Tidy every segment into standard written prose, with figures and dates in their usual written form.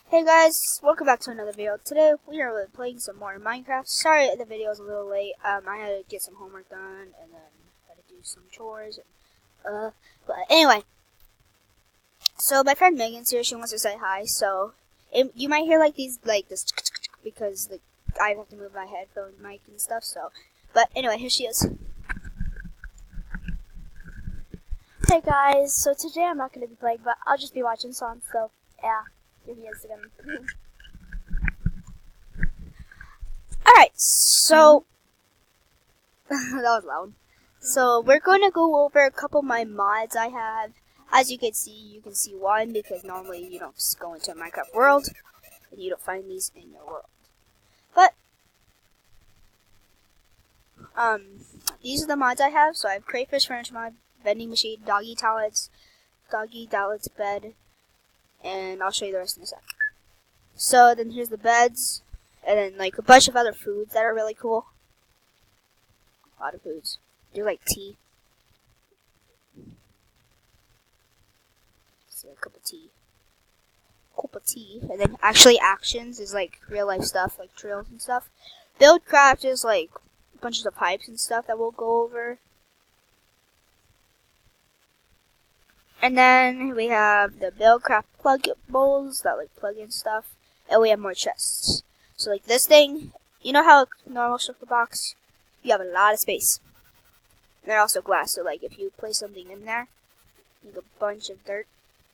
Hey guys, welcome back to another video. Today we are playing some more Minecraft. Sorry the video is a little late. I had to get some homework done and then had to do some chores. But anyway, so my friend Megan's here. She wants to say hi. So you might hear like this because I have to move my headphone mic and stuff. So, but anyway, here she is. Hey guys, so today I'm not going to be playing, but I'll just be watching songs, so yeah, here he is again. Alright, so that was loud. So we're going to go over a couple of my mods I have. As you can see one because normally you don't just go into a Minecraft world and you don't find these in your world. But these are the mods I have. So I have crayfish furniture mod, vending machine, doggy toilets bed, and I'll show you the rest in a sec. So then here's the beds, and then like a bunch of other foods that are really cool. A lot of foods. Do like tea. So a cup of tea. And then actually actions is like real life stuff, like trails and stuff. Buildcraft is like bunches of pipes and stuff that we'll go over. And then we have the Buildcraft pluggables that like plug in stuff. And we have more chests. So like this thing, you know how a normal circle box, you have a lot of space. And they're also glass, so like if you place something in there, you get a bunch of dirt.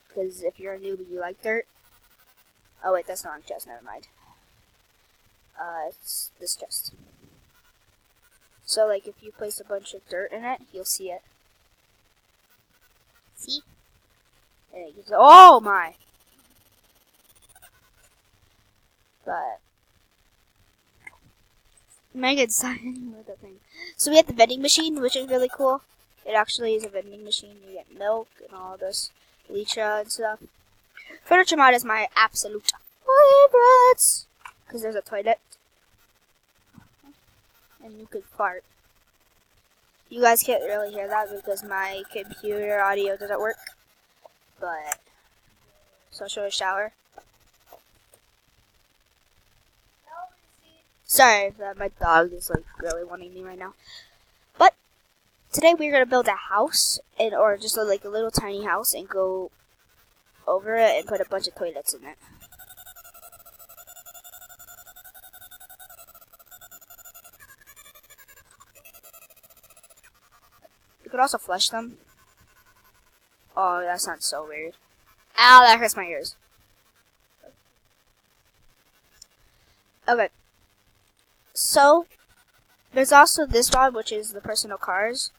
Because if you're a newbie, you like dirt. Oh wait, that's not a chest, never mind. It's this chest. So like if you place a bunch of dirt in it, you'll see it. See? And it gives, oh my! But Megan's signing with the thing. So we have the vending machine, which is really cool. It actually is a vending machine. You get milk and all this, Lycha and stuff. Furniture mod is my absolute favorites because there's a toilet and you could fart. You guys can't really hear that because my computer audio doesn't work. But so I'll show a shower. Sorry that my dog is like really wanting me right now. But today we're gonna build a house or just a little tiny house and go over it and put a bunch of toilets in it. You could also flush them. Oh, that sounds so weird. Ow, that hurts my ears. Okay. So, there's also this mod, which is the personal cars.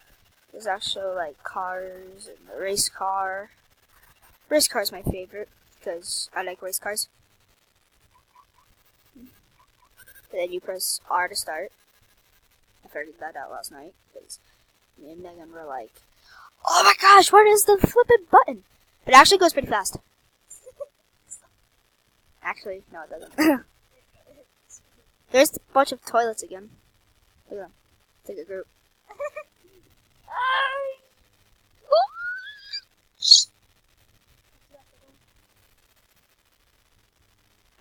There's actually like cars and the race car. Race car is my favorite because I like race cars. And then you press R to start. I figured that out last night because me and Megan were like, oh my gosh, what is the flippin' button? It actually goes pretty fast. Actually, no it doesn't. There's a bunch of toilets again. Look at them. It's like a group.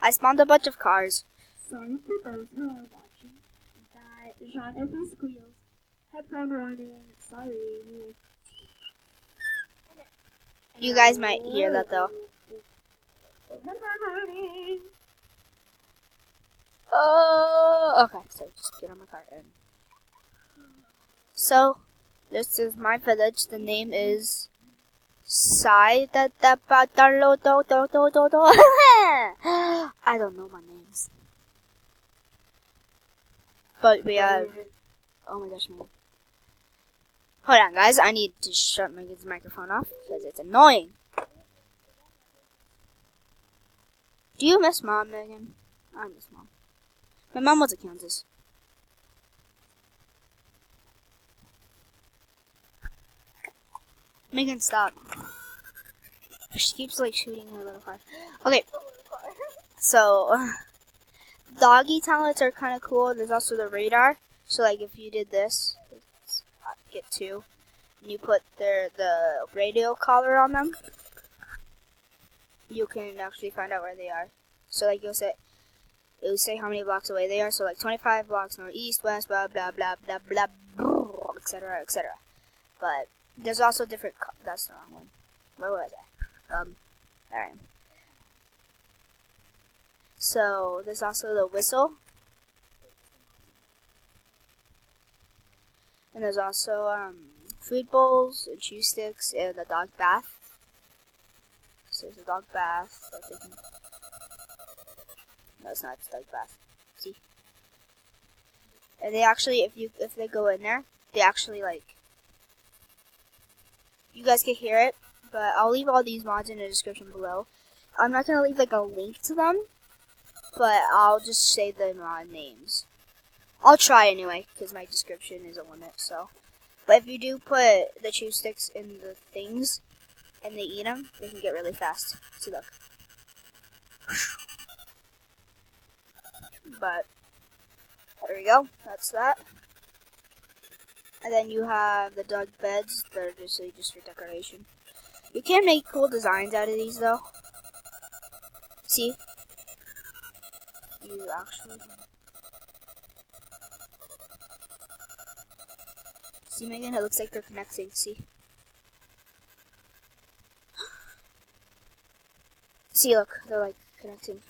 I spawned a bunch of cars. Sorry for those who are watching that Jonathan squeals. Headphone running, sorry. You guys might hear that though. Oh, okay. So just get on my car and. So, this is my village. The name is I don't know my names. But we have. Oh my gosh, man. Hold on, guys. I need to shut Megan's microphone off because it's annoying. Do you miss Mom, Megan? I miss Mom. My mom was in Kansas. Megan, stop. She keeps like shooting her little car. Okay. So, doggy talents are kind of cool. There's also the radar. So like if you did this, get two, and you put the radio collar on them, you can actually find out where they are. So like it will say how many blocks away they are. So like 25 blocks northeast, west, blah blah blah blah blah, blah, etc. etc. But there's also different. That's the wrong one. Where was I? Alright. So there's also the whistle, and there's also food bowls and chew sticks and a dog bath. So there's a dog bath. No, it's not. It's a dog bath. See? And they actually, if they go in there, they actually like. You guys can hear it, but I'll leave all these mods in the description below. I'm not gonna leave like a link to them, but I'll just say the mod names. I'll try anyway, because my description is a limit. So, but if you do put the chew sticks in the things, and they eat them, they can get really fast. See, look. But there we go. That's that. And then you have the dog beds. They're just for decoration. You can make cool designs out of these, though. See? You actually. See, Megan? It looks like they're connecting. See? See, look. They're like connecting.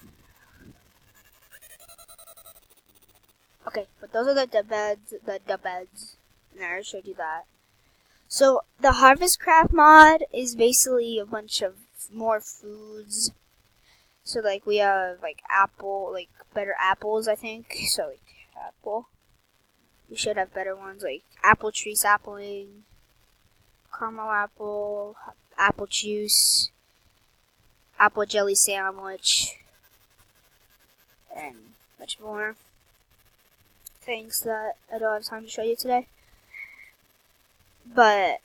Okay, but those are the beds. The beds. And I already showed you that. So the Harvest Craft mod is basically a bunch of more foods. So like we have like apple, like better apples, I think. So like apple. We should have better ones like apple tree sapling, caramel apple, apple juice, apple jelly sandwich, and much more things that I don't have time to show you today. But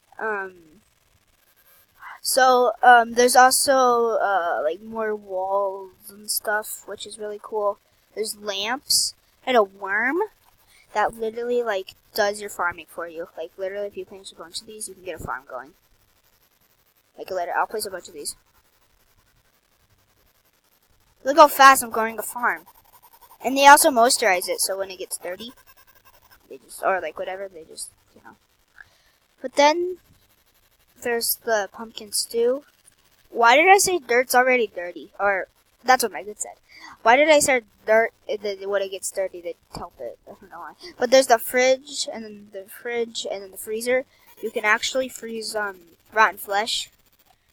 there's also like more walls and stuff, which is really cool. There's lamps and a worm that literally like does your farming for you. Like literally, if you place a bunch of these, you can get a farm going. Like later, I'll place a bunch of these. Look how fast I'm growing a farm. And they also moisturize it, so when it gets dirty, they just, or like whatever, they just, you know. But then, there's the pumpkin stew. Why did I say dirt's already dirty? Or, that's what Megan said. Why did I say dirt, when it gets dirty, they help it? I don't know why. But there's the fridge, and then the freezer. You can actually freeze, rotten flesh.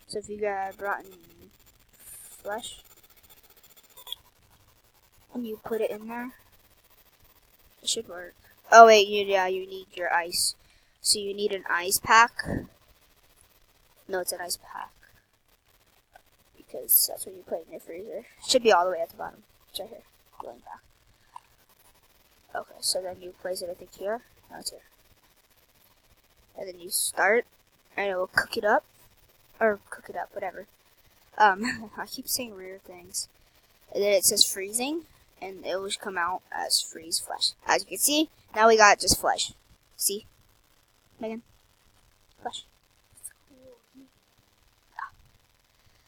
So if you grab rotten flesh, and you put it in there, it should work. Oh wait, you need your ice. So you need an ice pack. No, it's an ice pack. Because that's what you put in your freezer. It should be all the way at the bottom. It's right here. Going back. Okay, so then you place it, I think, here. No, it's here. And then you start, and it will cook it up. Or cook it up, whatever. I keep saying weird things. And then it says freezing, and it will come out as freeze flesh. As you can see, now we got just flesh. See? Megan? Flesh.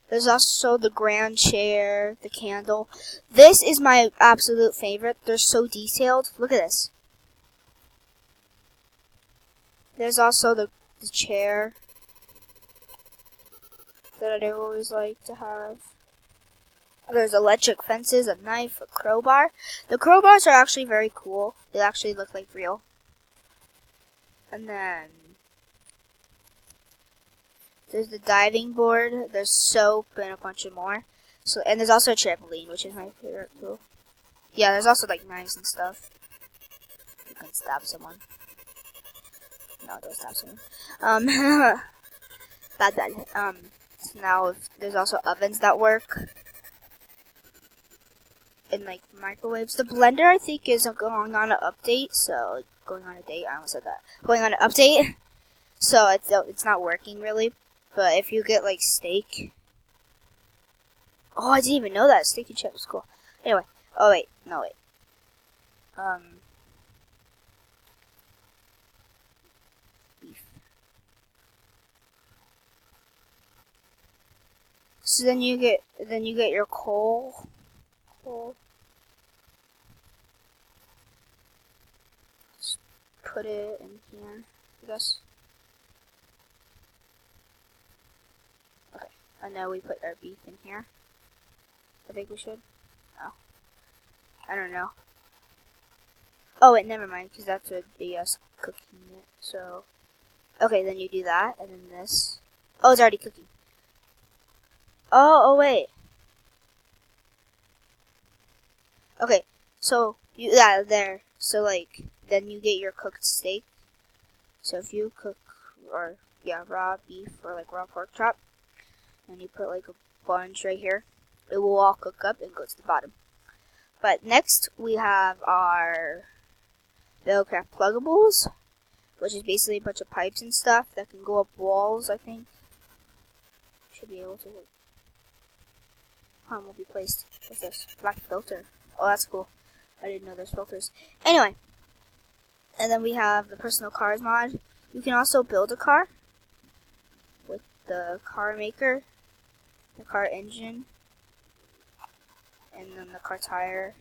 There's also the grand chair, the candle. This is my absolute favorite. They're so detailed. Look at this. There's also the chair that I always like to have. There's electric fences, a knife, a crowbar. The crowbars are actually very cool. They actually look like real. And then there's the diving board. There's soap and a bunch of more. So, and there's also a trampoline, which is my favorite too. Yeah, there's also like knives and stuff. You can stab someone. No, don't stab someone. Bad. Now there's also ovens that work. And like microwaves. The blender I think is going on an update. So going on a date. I almost said that. Going on an update. So it's not working really. But if you get like steak. Oh, I didn't even know that steak and chips was cool. Anyway. Oh wait. No wait. Beef. So then you get your coal. hole. Just put it in here, I guess. Okay, and now we put our beef in here. I think we should. Oh, I don't know. Oh wait, never mind, because that's would be us cooking it. So, okay, then you do that, and then this. Oh, it's already cooking. Oh wait. Okay, so you there. So like, then you get your cooked steak. So if you cook raw beef or like raw pork chop, and you put like a bunch right here, it will all cook up and go to the bottom. But next we have our Buildcraft pluggables, which is basically a bunch of pipes and stuff that can go up walls, I think. Should be able to. Will be placed. What's this? Black filter. Oh, that's cool. I didn't know there's filters. Anyway. And then we have the personal cars mod. You can also build a car with the car maker, the car engine, and then the car tire.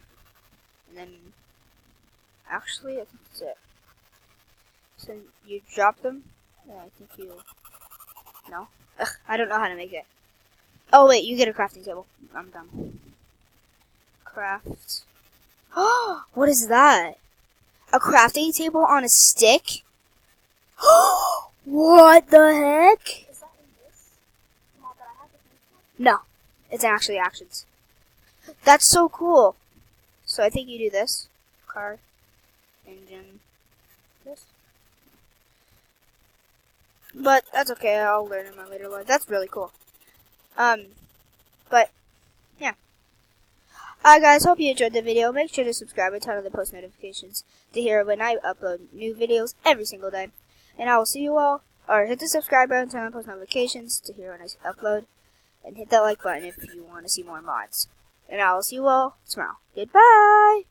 And then, actually, I think that's it. So you drop them. Yeah, I think you. No? Ugh, I don't know how to make it. Oh wait, you get a crafting table. I'm done. Craft. Oh, what is that? A crafting table on a stick? What the heck? Is that in this mod that I have? No, it's actually actions. That's so cool. So I think you do this. Car, engine, this. But that's okay, I'll learn in my later life. That's really cool. But, yeah. Alright guys, hope you enjoyed the video. Make sure to subscribe and turn on the post notifications to hear when I upload new videos every single day. And I will see you all, or hit the subscribe button, turn on post notifications to hear when I upload. And hit that like button if you want to see more mods. And I will see you all tomorrow. Goodbye!